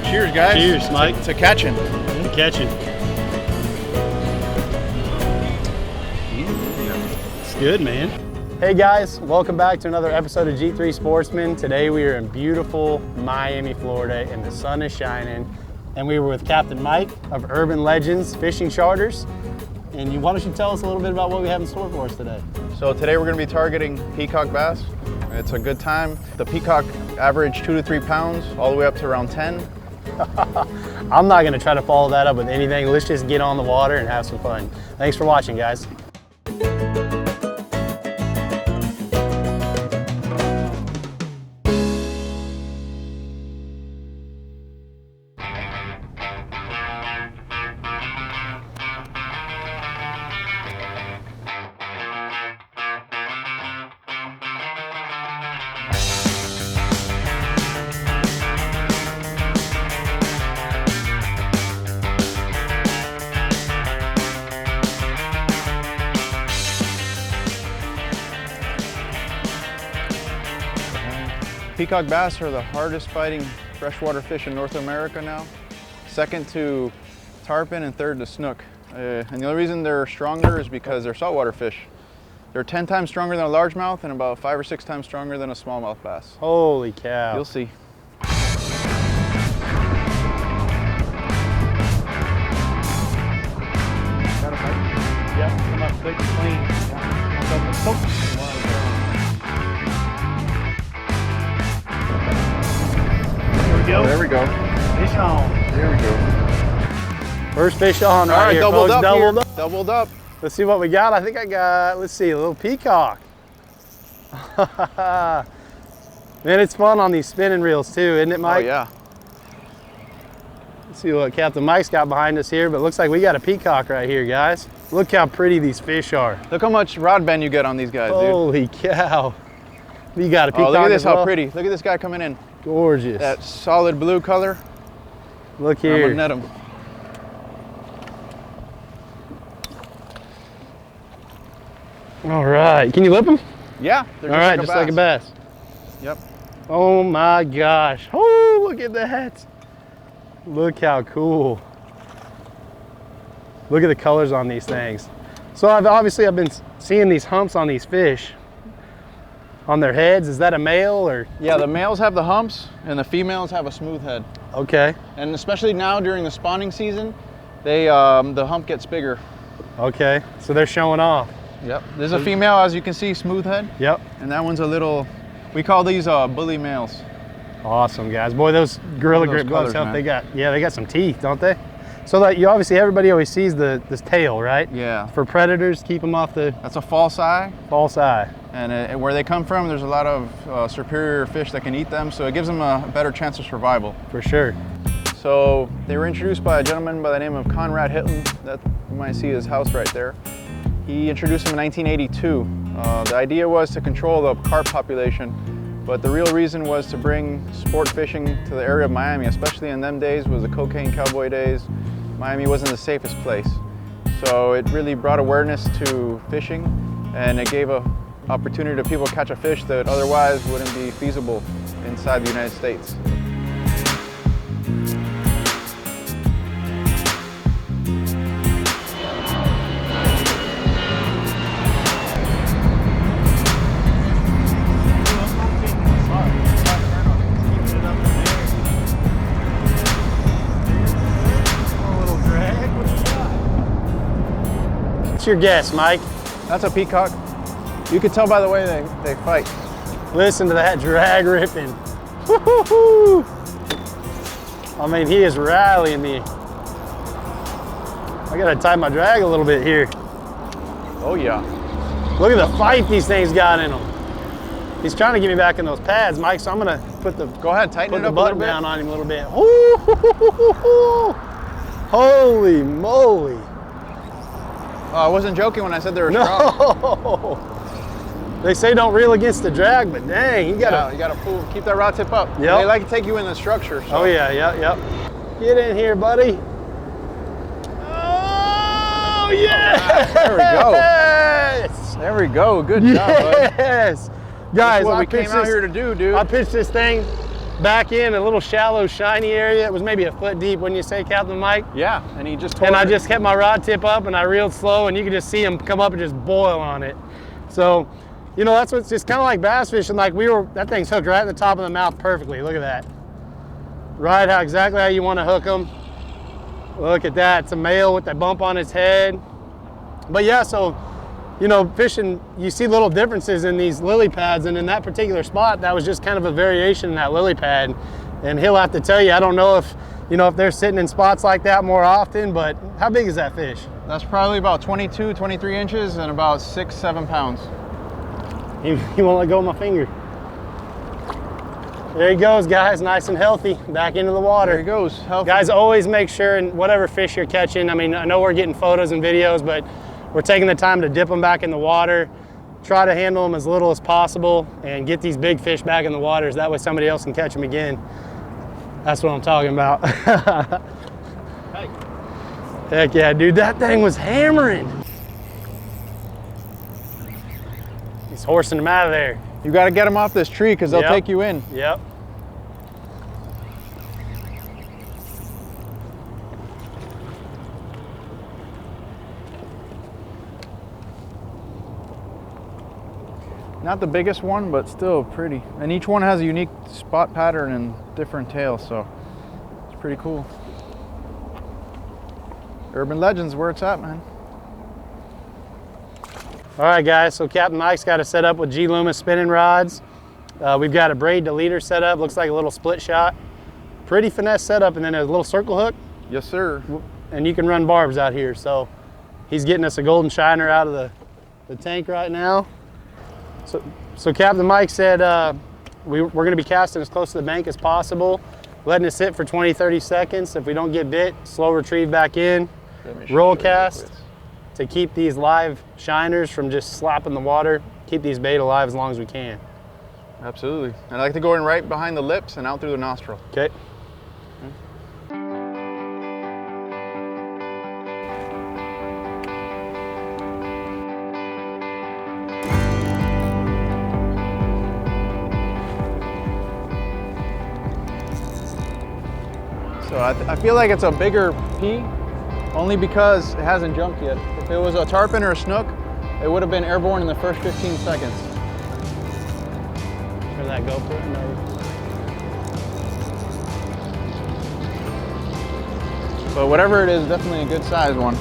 Cheers, guys. Cheers, Mike. To catching. To catching. It's good, man. Hey guys, welcome back to another episode of G3 Sportsman. Today we are in beautiful Miami, Florida, and the sun is shining. And we were with Captain Mike of Urban Legends Fishing Charters. And why don't you tell us a little bit about what we have in store for us today? So today we're going to be targeting peacock bass. It's a good time. The peacock average 2 to 3 pounds, all the way up to around 10. I'm not going to try to follow that up with anything. Let's just get on the water and have some fun. Thanks for watching, guys. Peacock bass are the hardest fighting freshwater fish in North America now. Second to tarpon and third to snook. And the only reason they're stronger is because they're saltwater fish. They're 10 times stronger than a largemouth and about 5 or 6 times stronger than a smallmouth bass. Holy cow. You'll see. Got a bite? Yep, come up quick and clean. There we go. Fish on. There we go. First fish on All right, here, doubled folks. up Doubled here. up. Doubled up. Let's see what we got. I think I got, let's see, a little peacock. Man, it's fun on these spinning reels too, isn't it, Mike? Oh yeah. Let's see what Captain Mike's got behind us here, but looks like we got a peacock right here, guys. Look how pretty these fish are. Look how much rod bend you get on these guys, dude. Holy cow. You got a peacock. Oh, look at this, as well? how pretty. Look at this guy coming in. Gorgeous. That solid blue color. Look I'm here. gonna net him. All right, can you lip them? Yeah. They're All right, just like a bass. Yep. Oh my gosh. Oh, look at that. Look how cool. Look at the colors on these things. So I've been seeing these humps on these fish on their heads. Is that a male or? Yeah, the males have the humps and the females have a smooth head. Okay. And especially now during the spawning season, the hump gets bigger. Okay, so they're showing off. Yep. There's a female, as you can see, smooth head. Yep. And that one's a little, we call these bully males. Awesome, guys. Boy, those Gorilla Those Grip gloves, colors, they got some teeth, don't they? So that you obviously, everybody always sees this tail, right? Yeah. For predators, keep them off the That's a false eye. false eye. And where they come from, there's a lot of superior fish that can eat them, so it gives them a better chance of survival. For sure. So they were introduced by a gentleman by the name of Conrad Hilton. That you might see his house right there. He introduced them in 1982. The idea was to control the carp population, but the real reason was to bring sport fishing to the area of Miami, especially in them days, was the cocaine cowboy days. Miami wasn't the safest place. So it really brought awareness to fishing, and it gave an opportunity to people to catch a fish that otherwise wouldn't be feasible inside the United States. What's your guess, Mike? That's a peacock. You can tell by the way they fight. Listen to that drag ripping. Woo-hoo-hoo. I mean, he is rallying me. I gotta tighten my drag a little bit here. Oh yeah. Look at the fight these things got in them. He's trying to get me back in those pads, Mike, so I'm gonna put the Go ahead, tighten it up a little button bit. down on him a little bit. Ooh, holy moly. I wasn't joking when I said they were strong. No. They say don't reel against the drag, but dang, you gotta. Yeah, you gotta pull, keep that rod tip up. Yep. They like to take you in the structure. So. Oh yeah, yep. Get in here, buddy. Oh yeah! There we go. Yes! There we go. Good job, bud. Yes, guys. That's what I we came pitched out this- here to do, dude. I pitched this thing back in a little shallow, shiny area. It was maybe a foot deep, wouldn't you say, Captain Mike? Yeah, and he just And I just kept my rod tip up and I reeled slow, and you could just see him come up and just boil on it. So, you know, that's what's just kind of like bass fishing. Like that thing's hooked right at the top of the mouth perfectly. Look at that. Right exactly how you want to hook them. Look at that. It's a male with that bump on his head. But yeah, so, you know, fishing, you see little differences in these lily pads, and in that particular spot, that was just kind of a variation in that lily pad. And he'll have to tell you, I don't know if, you know, if they're sitting in spots like that more often, but how big is that fish? That's probably about 22, 23 inches and about 6, 7 pounds. He won't let go of my finger. There he goes, guys, nice and healthy, back into the water. There he goes, healthy. Guys, always make sure, in whatever fish you're catching, I mean, I know we're getting photos and videos, but we're taking the time to dip them back in the water, try to handle them as little as possible, and get these big fish back in the waters. That way somebody else can catch them again. That's what I'm talking about. Hey. Heck yeah, dude, that thing was hammering. He's horsing them out of there. You got to get them off this tree because they'll take you in. Yep. Not the biggest one, but still pretty. And each one has a unique spot pattern and different tail, so it's pretty cool. Urban Legends, where it's at, man. All right, guys, so Captain Mike's got it set up with G Loomis spinning rods. We've got a braid to leader set up, looks like a little split shot. Pretty finesse setup, and then a little circle hook. Yes, sir. And you can run barbs out here. So he's getting us a golden shiner out of the tank right now. So Captain Mike said we're gonna be casting as close to the bank as possible, letting it sit for 20, 30 seconds. If we don't get bit, slow retrieve back in, roll cast to keep these live shiners from just slapping the water, keep these bait alive as long as we can. Absolutely. And I like to go in right behind the lips and out through the nostril. Okay. So I feel like it's a bigger P, only because it hasn't jumped yet. If it was a tarpon or a snook, it would have been airborne in the first 15 seconds. Turn that GoPro. No. But whatever it is, definitely a good size one.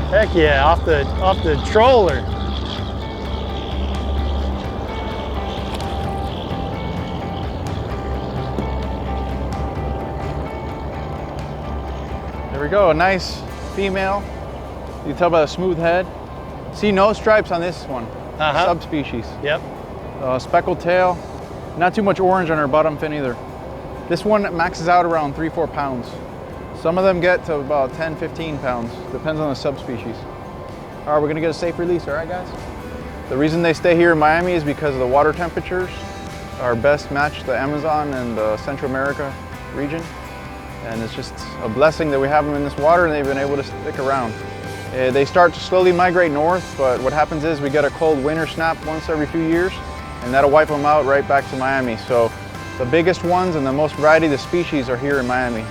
Heck yeah, off the troller. There we go, a nice female. You can tell by the smooth head. See no stripes on this one, subspecies. Yep. Speckled tail, not too much orange on her bottom fin either. This one maxes out around 3-4 pounds. Some of them get to about 10-15 pounds, depends on the subspecies. All right, we're gonna get a safe release, all right guys? The reason they stay here in Miami is because the water temperatures are best matched the Amazon and the Central America region. And it's just a blessing that we have them in this water and they've been able to stick around. They start to slowly migrate north, but what happens is we get a cold winter snap once every few years, and that'll wipe them out right back to Miami. So the biggest ones and the most variety of the species are here in Miami.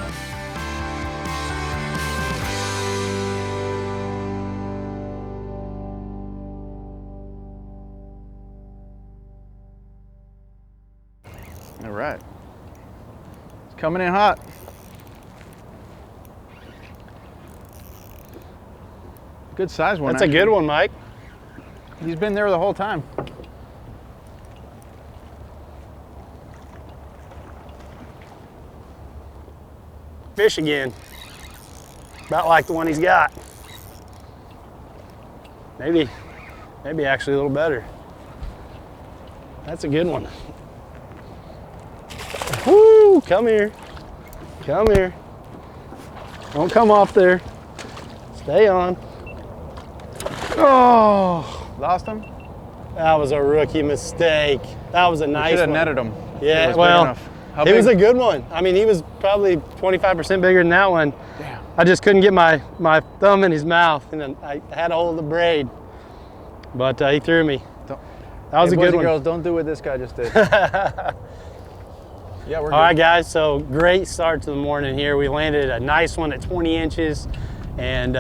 All right, it's coming in hot. Good size one. That's actually a good one, Mike. He's been there the whole time. Fish again. About like the one he's got. Maybe actually a little better. That's a good one. Woo, come here. Come here. Don't come off there. Stay on. Oh, lost him? That was a rookie mistake. That was a nice one. Should have netted him. Yeah, well, it was a good one. I mean, he was probably 25% bigger than that one. Damn. I just couldn't get my thumb in his mouth, and then I had a hold of the braid. But he threw me. That was Hey, a boys good and one. girls, don't do what this guy just did. Yeah, we're good. All right, guys, so great start to the morning here. We landed a nice one at 20 inches, and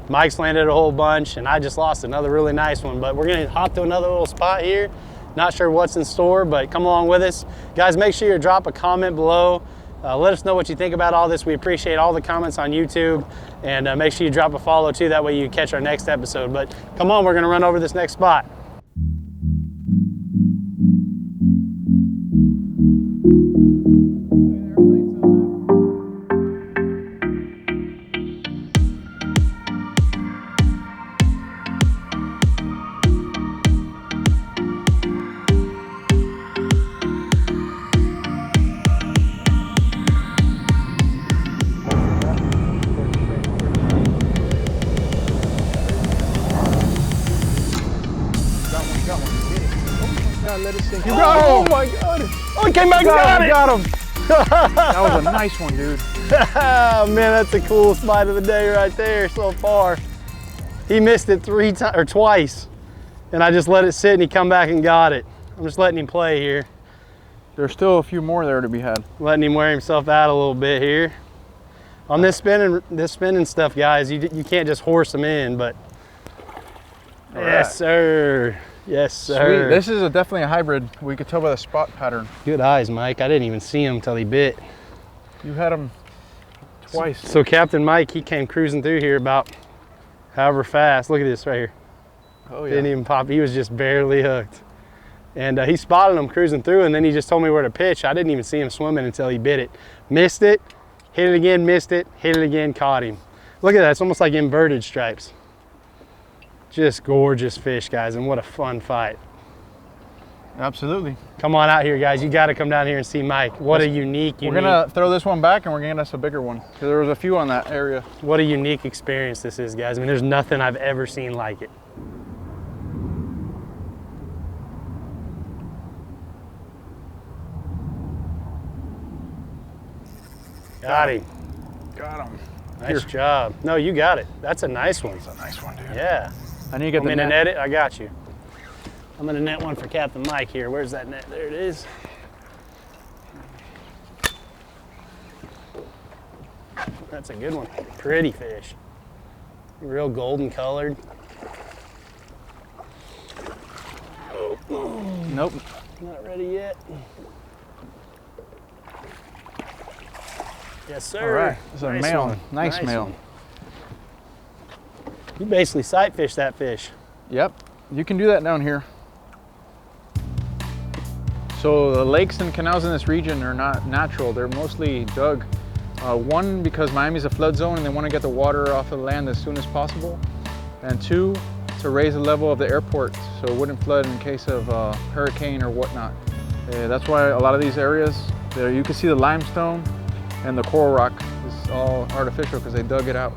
Mike's landed a whole bunch, and I just lost another really nice one. But we're gonna hop to another little spot here. Not sure what's in store, but come along with us. Guys, make sure you drop a comment below. Let us know what you think about all this. We appreciate all the comments on YouTube, and make sure you drop a follow too. That way you catch our next episode. But come on, we're gonna run over this next spot. Let it sink. You got it. Oh my God. Oh, he came back and got it. Got him. That was a nice one, dude. Oh, man, that's the coolest bite of the day right there so far. He missed it twice, and I just let it sit and he come back and got it. I'm just letting him play here. There's still a few more there to be had. Letting him wear himself out a little bit here. On this spinning stuff, guys, you can't just horse them in, but All yes, right. sir. Yes, sir. Sweet. This is definitely a hybrid. We could tell by the spot pattern. Good eyes, Mike. I didn't even see him till he bit. You had him twice. So Captain Mike, he came cruising through here about however fast. Look at this right here. Oh yeah. Didn't even pop. He was just barely hooked. And he spotted him cruising through, and then he just told me where to pitch. I didn't even see him swimming until he bit it. Missed it, hit it again, missed it, hit it again, caught him. Look at that. It's almost like inverted stripes. Just gorgeous fish, guys, and what a fun fight. Absolutely. Come on out here, guys. You got to come down here and see Mike. What a unique. We're gonna throw this one back and we're gonna get us a bigger one because there was a few on that area. What a unique experience this is, guys. I mean, there's nothing I've ever seen like it. Got him. Got him. Nice job. No, you got it. That's a nice one. That's a nice one, dude. Yeah. I need to get I'm the gonna net. net it. I got you. I'm gonna net one for Captain Mike here. Where's that net? There it is. That's a good one. Pretty fish. Real golden colored. Nope. Not ready yet. Yes, sir. All right. It's a Nice male. one. Nice male. one. You basically sight fish that fish. Yep. You can do that down here. So the lakes and canals in this region are not natural. They're mostly dug. One, because Miami's a flood zone and they want to get the water off of the land as soon as possible. And two, to raise the level of the airport so it wouldn't flood in case of hurricane or whatnot. That's why a lot of these areas, there you can see the limestone and the coral rock is all artificial because they dug it out.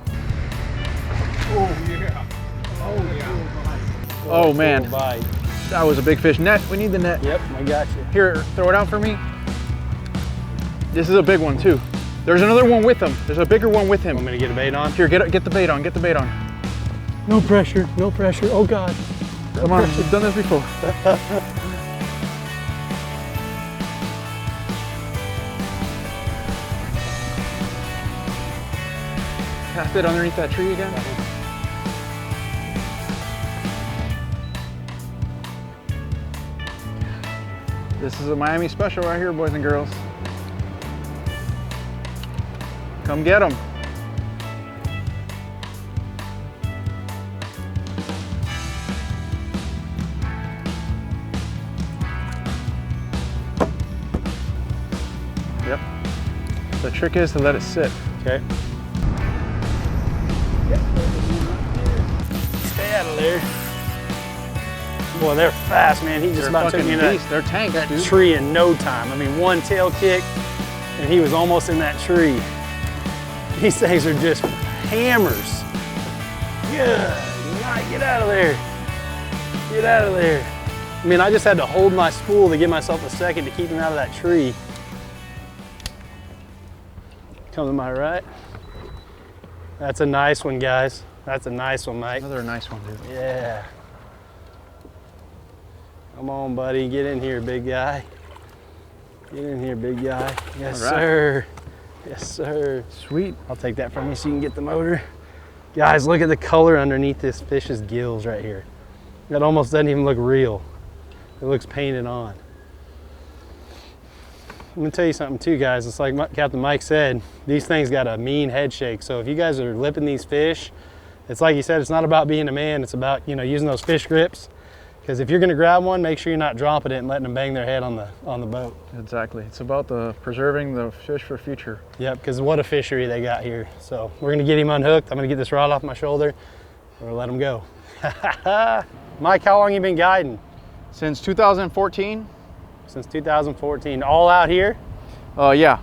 Oh, yeah. Oh, yeah. Oh man, Cool bite. that was a big fish. Net, we need the net. Yep, I got you. Here, throw it out for me. This is a big one too. There's another one with him. There's a bigger one with him. Want me to get a bait on? Here, get the bait on, get the bait on. No pressure, no pressure. Oh God. Come on, we've done this before. Cast it underneath that tree again. This is a Miami special right here, boys and girls. Come get them. Yep. The trick is to let it sit. Okay. Stay out of there. Boy, they're fast, man. He just They're about took fucking me to beasts. They're tanks, that dude. tree in no time. I mean, one tail kick, and he was almost in that tree. These things are just hammers. Good night. Get out of there. Get out of there. I mean, I just had to hold my spool to give myself a second to keep him out of that tree. Come to my right. That's a nice one, guys. That's a nice one, Mike. Another nice one, dude. Yeah. Come on, buddy. Get in here, big guy. Get in here, big guy. Yes, All right. sir. Yes, sir. Sweet. I'll take that from you so you can get the motor. Guys, look at the color underneath this fish's gills right here. That almost doesn't even look real. It looks painted on. I'm gonna tell you something too, guys. It's like Captain Mike said, these things got a mean head shake. So if you guys are lipping these fish, it's like he said, it's not about being a man, it's about, you know, using those fish grips. Because if you're gonna grab one, make sure you're not dropping it and letting them bang their head on the boat. Exactly. It's about preserving the fish for future. Yep, because what a fishery they got here. So we're gonna get him unhooked. I'm gonna get this rod off my shoulder. We're gonna let him go. Mike, how long you been guiding? Since 2014. Since 2014, all out here? Yeah.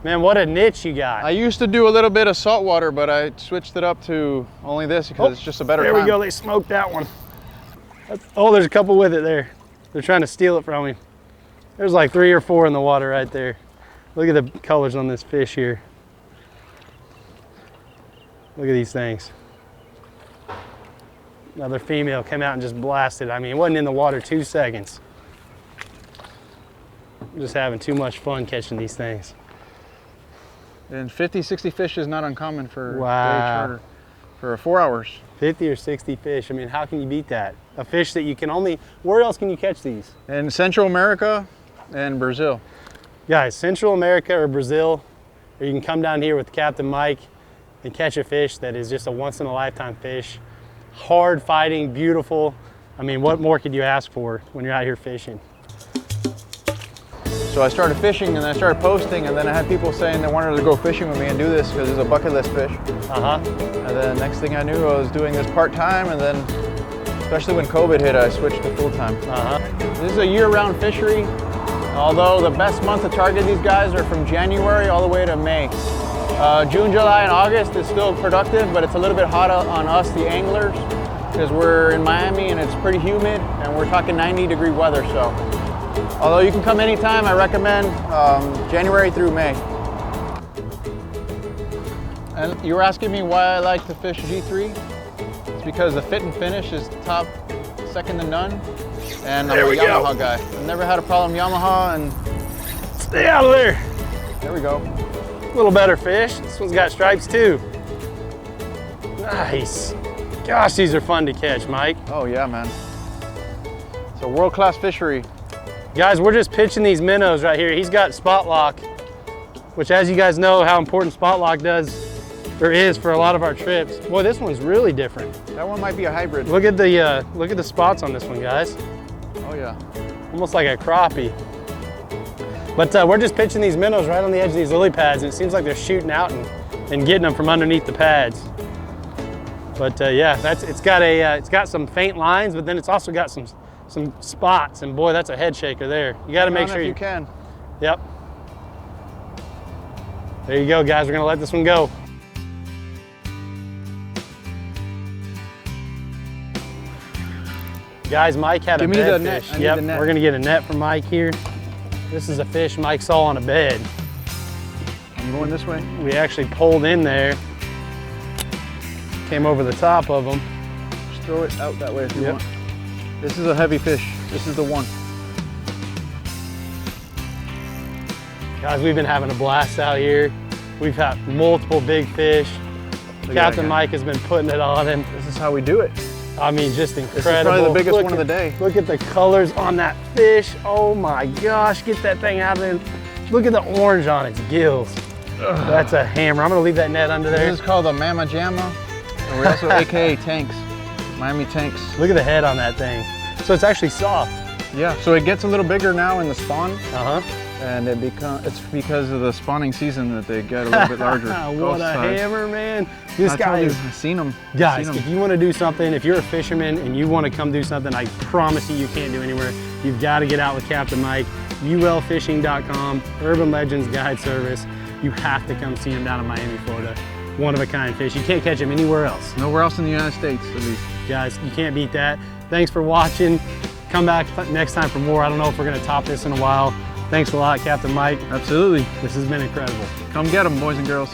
Man, what a niche you got. I used to do a little bit of saltwater, but I switched it up to only this because it's just a better There time. we go, they smoked that one. Oh, there's a couple with it there. They're trying to steal it from me. There's like 3 or 4 in the water right there. Look at the colors on this fish here. Look at these things. Another female came out and just blasted. I mean, it wasn't in the water 2 seconds. I'm just having too much fun catching these things. And 50, 60 fish is not uncommon for day Wow. charter for 4 hours. 50 or 60 fish. I mean, how can you beat that? A fish that you can only, where else can you catch these? In Central America and Brazil. Guys, Central America or Brazil, or you can come down here with Captain Mike and catch a fish that is just a once in a lifetime fish. Hard fighting, beautiful. I mean, what more could you ask for when you're out here fishing? So I started fishing and I started posting, and then I had people saying they wanted to go fishing with me and do this because it's a bucket list fish. Uh-huh. And then next thing I knew, I was doing this part-time, and then especially when COVID hit, I switched to full-time. Uh-huh. This is a year-round fishery, although the best month to target these guys are from January all the way to May. June, July, and August is still productive, but it's a little bit hot on us, the anglers, because we're in Miami and it's pretty humid, and we're talking 90-degree weather, so. Although you can come anytime, I recommend January through May. And you were asking me why I like to fish G3? It's because the fit and finish is top, second to none. And I'm a Yamaha guy. I've never had a problem Yamaha, and Stay out of there. there we go. A little better fish. This one's got stripes too. Nice. Gosh, these are fun to catch, Mike. Oh yeah, man. It's a world-class fishery. Guys, we're just pitching these minnows right here. He's got spot lock, which, as you guys know how important spot lock is for a lot of our trips. Boy, this one's really different. That one might be a hybrid. Look at the spots on this one, guys. Oh yeah. Almost like a crappie. But we're just pitching these minnows right on the edge of these lily pads, and it seems like they're shooting out and getting them from underneath the pads. But yeah, it's got some faint lines, but then it's also got some spots, and boy, that's a head shaker there. You got to make sure you can. Yep. There you go, guys. We're gonna let this one go. Guys, Mike had a Give me bed the net. fish. I need Yep, the net. we're gonna get a net from Mike here. This is a fish Mike saw on a bed. I'm going this way. We actually pulled in there, came over the top of them. Just throw it out that way if you Yep. want. This is a heavy fish. This is the one. Guys, we've been having a blast out here. We've had multiple big fish. Look at that Captain guy. Mike has been putting it on him. This is how we do it. I mean, just incredible. This is probably the biggest Look one of the day. Look at the colors on that fish. Oh my gosh, get that thing out of there. Look at the orange on its gills. That's a hammer. I'm gonna leave that net under there. This is called a Mama Jamma, and we also AKA tanks, Miami tanks. Look at the head on that thing. So it's actually soft. Yeah, so it gets a little bigger now in the spawn, Uh-huh. and it's because of the spawning season that they get a little bit larger. What Both a sides. hammer, man. This guy is, I've seen them. guys, if you want to do something, if you're a fisherman and you want to come do something, I promise you can't do anywhere. You've got to get out with Captain Mike, ulfishing.com, Urban Legends Guide Service. You have to come see him down in Miami, Florida. One of a kind fish. You can't catch him anywhere else. Nowhere else in the United States, at least. Guys, you can't beat that. Thanks for watching. Come back next time for more. I don't know if we're going to top this in a while. Thanks a lot, Captain Mike. Absolutely. This has been incredible. Come get them, boys and girls.